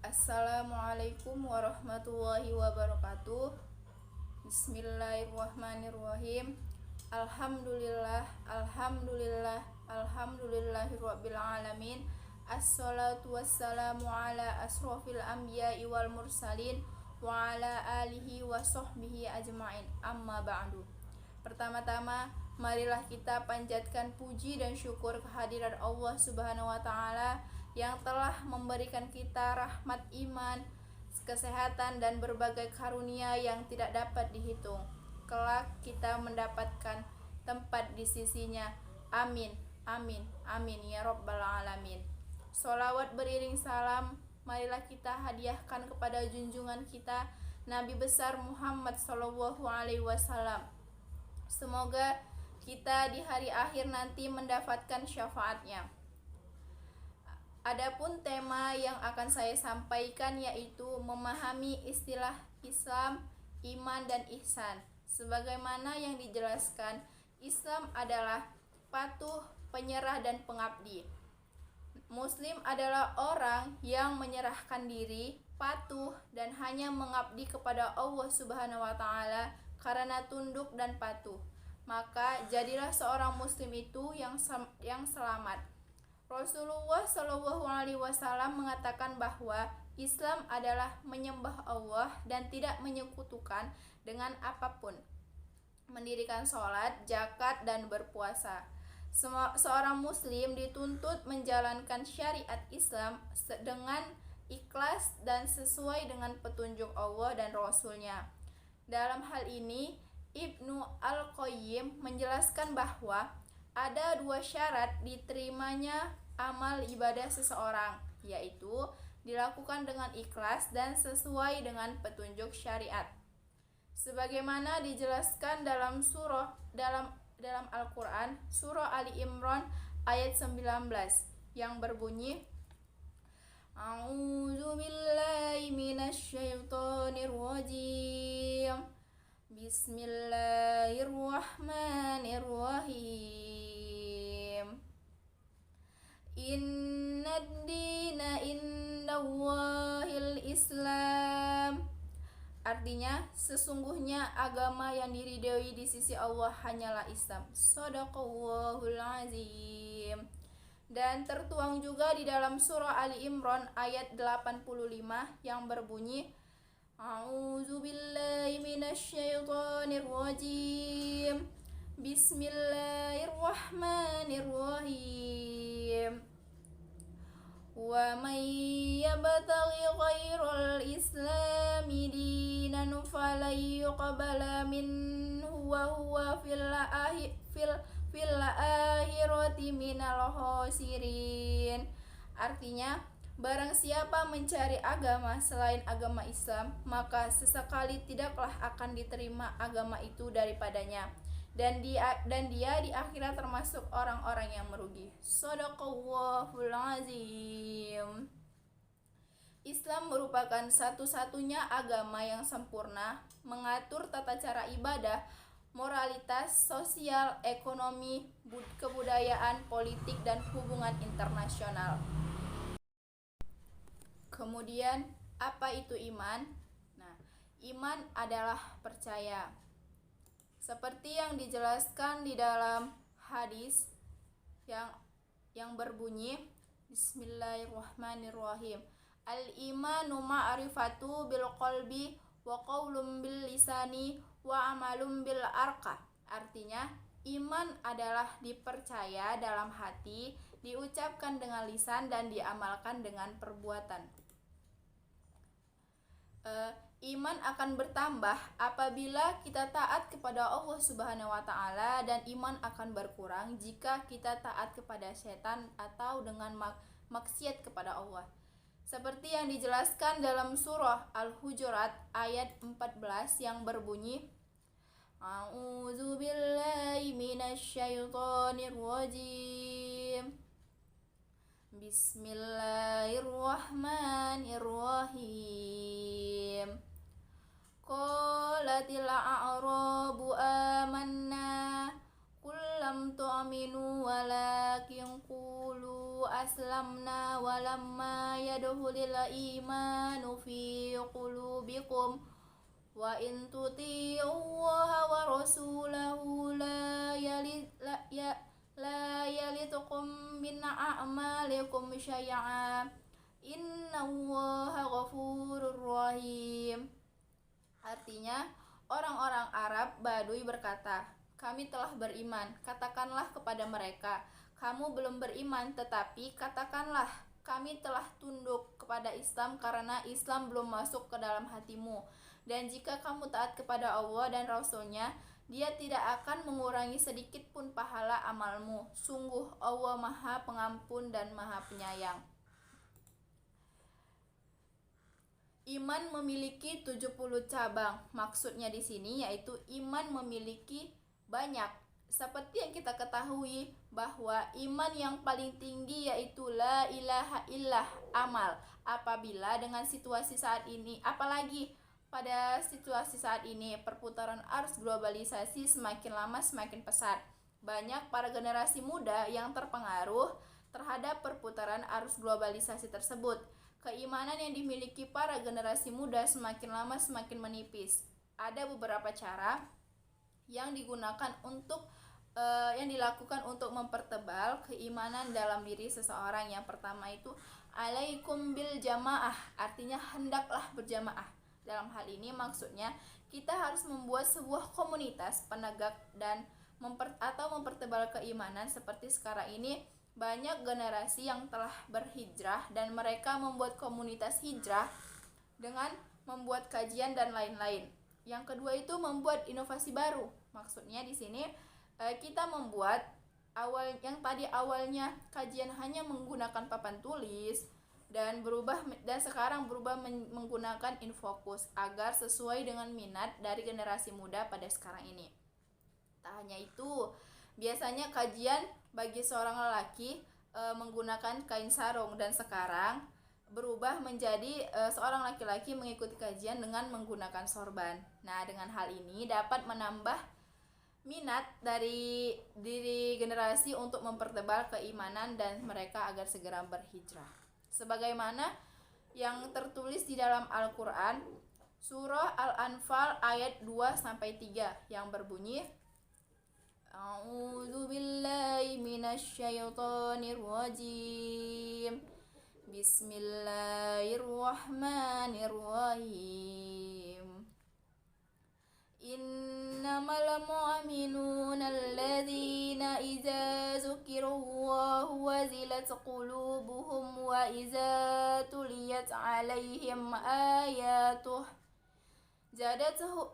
Assalamualaikum warahmatullahi wabarakatuh. Bismillahirrahmanirrahim. Alhamdulillah, alhamdulillah, alhamdulillahirabbil alamin. Assalatu wassalamu ala asrofil anbiya'i wal mursalin wa ala alihi wa sahbihi ajma'in. Amma ba'du. Pertama-tama, marilah kita panjatkan puji dan syukur kehadiran Allah Subhanahu wa taala yang telah memberikan kita rahmat iman, kesehatan dan berbagai karunia yang tidak dapat dihitung. Kelak kita mendapatkan tempat di sisinya. Amin, amin, amin ya rabbal alamin. Sholawat beriring salam marilah kita hadiahkan kepada junjungan kita Nabi besar Muhammad sallallahu alaihi wasallam. Semoga kita di hari akhir nanti mendapatkan syafaatnya. Adapun tema yang akan saya sampaikan yaitu memahami istilah Islam, iman dan ihsan. Sebagaimana yang dijelaskan, Islam adalah patuh, penyerah dan pengabdi. Muslim adalah orang yang menyerahkan diri, patuh dan hanya mengabdi kepada Allah Subhanahu wa taala karena tunduk dan patuh. Maka jadilah seorang muslim itu yang selamat. Rasulullah Shallallahu Alaihi Wasallam mengatakan bahwa Islam adalah menyembah Allah dan tidak menyekutukan dengan apapun, mendirikan sholat, zakat dan berpuasa. Seorang muslim dituntut menjalankan syariat Islam dengan ikhlas dan sesuai dengan petunjuk Allah dan Rasulnya. Dalam hal ini, Ibnu Al-Qayyim menjelaskan bahwa ada dua syarat diterimanya amal ibadah seseorang, yaitu dilakukan dengan ikhlas dan sesuai dengan petunjuk syariat. Sebagaimana dijelaskan dalam Al-Quran, surah Ali Imran ayat 19 yang berbunyi, A'udzu billahi minasyaitonir rajim. Bismillahirrahmanirrahim. Innad dina indallahil Islam. Artinya, sesungguhnya agama yang diridhoi di sisi Allah hanyalah Islam. Shadaqallahul azim. Dan tertuang juga di dalam surah Ali Imran ayat 85 yang berbunyi, A'udzu billahi minasyaitonir rajim. Bismillahirrahmanirrahim. Wa may yabtaghi ghairal islami dinan falan yuqbala minhu wa huwa fil akhirati minal khasirin. Artinya, barang siapa mencari agama selain agama Islam, maka sesekali tidaklah akan diterima agama itu daripadanya, dan dia di akhirat termasuk orang-orang yang merugi. Shadaqallahul azim. Islam merupakan satu-satunya agama yang sempurna, mengatur tata cara ibadah, moralitas, sosial, ekonomi, kebudayaan, politik, dan hubungan internasional. Kemudian, apa itu iman? Nah, iman adalah percaya. Seperti yang dijelaskan di dalam hadis yang berbunyi, Bismillahirrahmanirrahim. Al-imanu ma'rifatu bil qalbi wa qaulun bil lisani wa amalun bil arka. Artinya, iman adalah dipercaya dalam hati, diucapkan dengan lisan dan diamalkan dengan perbuatan. Iman akan bertambah apabila kita taat kepada Allah Subhanahu wa taala, dan iman akan berkurang jika kita taat kepada setan atau dengan maksiat kepada Allah. Seperti yang dijelaskan dalam surah Al-Hujurat ayat 14 yang berbunyi, A'udzu billahi minasyaitonir rajim. Bismillahirrahmanirrahim. Qalatil a'rabu amanna qul lam tu'minu walakin qulu aslamna walamma yadkhulil imanu fi qulubikum wa in tuti'ullaha wa rasulahu la yalitukum min a'malikum syai'a innallaha ghafurur rahim. Artinya, orang-orang Arab Baduy berkata, kami telah beriman. Katakanlah kepada mereka, kamu belum beriman, tetapi katakanlah, kami telah tunduk kepada Islam karena Islam belum masuk ke dalam hatimu. Dan jika kamu taat kepada Allah dan Rasul-Nya, Dia tidak akan mengurangi sedikit pun pahala amalmu. Sungguh Allah Maha Pengampun dan Maha Penyayang. Iman memiliki 70 cabang. Maksudnya di sini yaitu iman memiliki banyak. Seperti yang kita ketahui bahwa iman yang paling tinggi yaitu la ilaha illallah, amal. Apabila dengan situasi saat ini, apalagi pada situasi saat ini, perputaran arus globalisasi semakin lama semakin pesat. Banyak para generasi muda yang terpengaruh terhadap perputaran arus globalisasi tersebut. Keimanan yang dimiliki para generasi muda semakin lama semakin menipis. Ada beberapa cara yang digunakan yang dilakukan untuk mempertebal keimanan dalam diri seseorang. Yang pertama itu alaikum bil jamaah, artinya hendaklah berjamaah. Dalam hal ini maksudnya kita harus membuat sebuah komunitas penegak dan mempertebal keimanan. Seperti sekarang ini banyak generasi yang telah berhijrah dan mereka membuat komunitas hijrah dengan membuat kajian dan lain-lain. Yang kedua itu membuat inovasi baru. Maksudnya di sini kita membuat awalnya kajian hanya menggunakan papan tulis dan sekarang berubah menggunakan infokus agar sesuai dengan minat dari generasi muda pada sekarang ini. Tak hanya itu, biasanya kajian bagi seorang lelaki menggunakan kain sarung, dan sekarang berubah menjadi seorang laki-laki mengikuti kajian dengan menggunakan sorban. Nah, dengan hal ini dapat menambah minat dari diri generasi untuk mempertebal keimanan dan mereka agar segera berhijrah. Sebagaimana yang tertulis di dalam Al-Quran, surah Al-Anfal ayat 2-3 yang berbunyi, A'udzu billahi minasyaitonir rajim. Bismillahirrahmanirrahim. Innamal mu'minuna alladzina idza dzukirallahu wazilat qulubuhum wa idza tuliyat 'alaihim ayatuh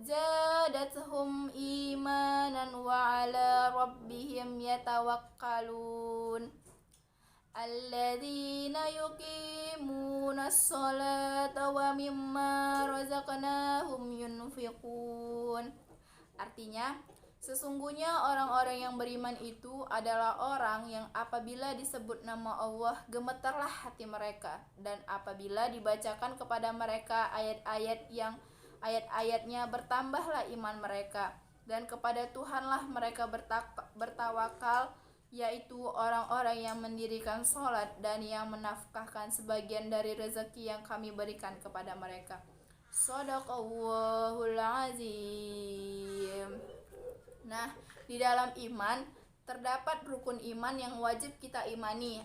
zadatuhum imanan wa 'ala rabbihim yatawakkalun. Alladzina yuqimunas sholata wa mimma razaqnahum yunfiqun. Artinya, sesungguhnya orang-orang yang beriman itu adalah orang yang apabila disebut nama Allah gemetarlah hati mereka, dan apabila dibacakan kepada mereka ayat-ayatnya bertambahlah iman mereka, dan kepada Tuhanlah mereka bertawakal, yaitu orang-orang yang mendirikan sholat dan yang menafkahkan sebagian dari rezeki yang kami berikan kepada mereka. Shadaqallahul azim. Nah, di dalam iman terdapat rukun iman yang wajib kita imani.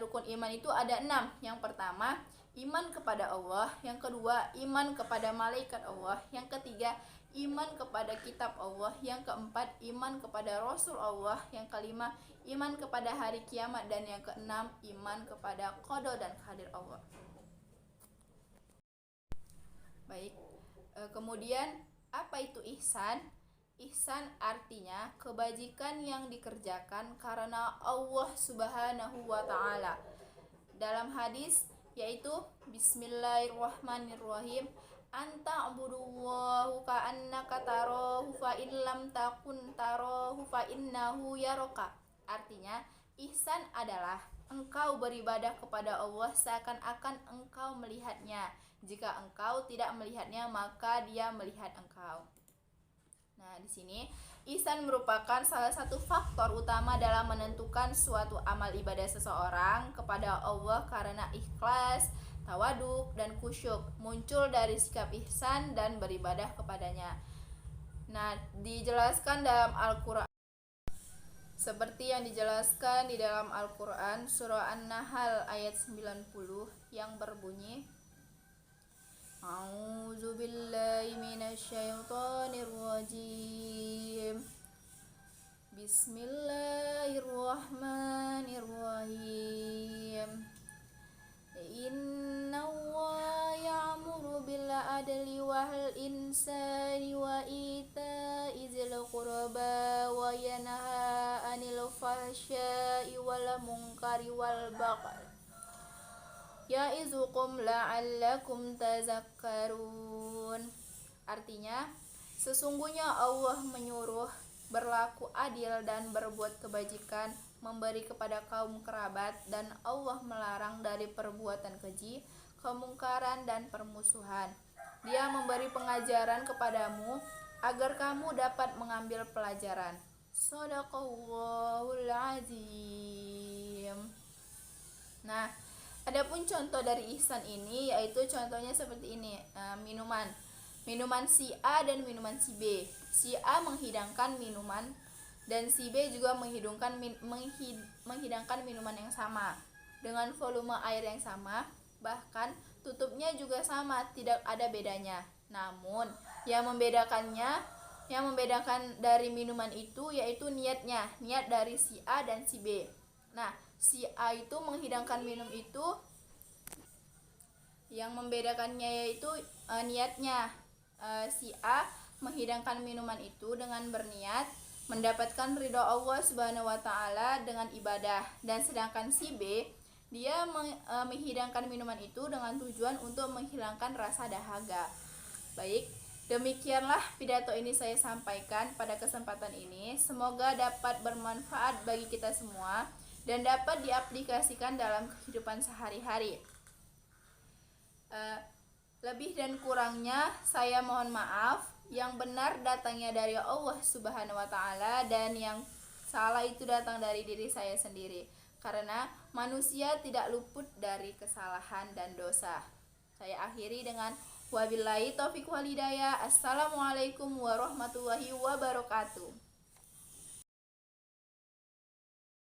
Rukun iman itu ada 6. Yang pertama, iman kepada Allah. Yang kedua, iman kepada malaikat Allah. Yang ketiga, iman kepada kitab Allah. Yang keempat, iman kepada Rasul Allah. Yang kelima, iman kepada hari kiamat. Dan yang keenam, iman kepada qada dan qadir Allah. Baik, kemudian apa itu ihsan? Ihsan artinya kebajikan yang dikerjakan karena Allah Subhanahu wa ta'ala. Dalam hadis yaitu Bismillahirrahmanirrahim, anta abudullahu ka'annaka tarahu fa in lam takun tarahu fa innahu yaraka. Artinya, ihsan adalah engkau beribadah kepada Allah seakan-akan engkau melihatnya. Jika engkau tidak melihatnya, maka Dia melihat engkau. Nah, di sini Ihsan merupakan salah satu faktor utama dalam menentukan suatu amal ibadah seseorang kepada Allah karena ikhlas, tawaduk, dan khusyuk muncul dari sikap ihsan dan beribadah kepadanya. Nah, dijelaskan dalam Al-Quran seperti yang dijelaskan di dalam Al-Quran surah An-Nahl ayat 90 yang berbunyi, A'udzu billahi minasyaitonir rajim. Bismillahirrahmanirrahim. Inna Allah ya'muru bil adli wal insani wa ita'i dzil qurba wa yanha 'anil fahsya'i wal munkari wal baghi ya'izukum la'allakum tazakkarun. Artinya, sesungguhnya Allah menyuruh berlaku adil dan berbuat kebajikan, memberi kepada kaum kerabat, dan Allah melarang dari perbuatan keji, kemungkaran, dan permusuhan. Dia memberi pengajaran kepadamu agar kamu dapat mengambil pelajaran. Shadaqallahul azim. Nah, adapun contoh dari ihsan ini yaitu contohnya seperti ini. Minuman si A dan minuman si B. Si A menghidangkan minuman dan si B juga menghidangkan minuman yang sama dengan volume air yang sama, bahkan tutupnya juga sama, tidak ada bedanya. Namun yang membedakan dari minuman itu yaitu niat dari si A dan si B. Nah, si A itu menghidangkan minum itu, yang membedakannya yaitu niatnya. Si A menghidangkan minuman itu dengan berniat mendapatkan ridho Allah Subhanahu wa taala dengan ibadah, dan sedangkan si B dia menghidangkan minuman itu dengan tujuan untuk menghilangkan rasa dahaga. Baik, demikianlah pidato ini saya sampaikan pada kesempatan ini. Semoga dapat bermanfaat bagi kita semua dan dapat diaplikasikan dalam kehidupan sehari-hari. Lebih dan kurangnya saya mohon maaf. Yang benar datangnya dari Allah Subhanahu wa taala dan yang salah itu datang dari diri saya sendiri, karena manusia tidak luput dari kesalahan dan dosa. Saya akhiri dengan wabillahi taufiq wal hidayah. Assalamualaikum warahmatullahi wabarakatuh.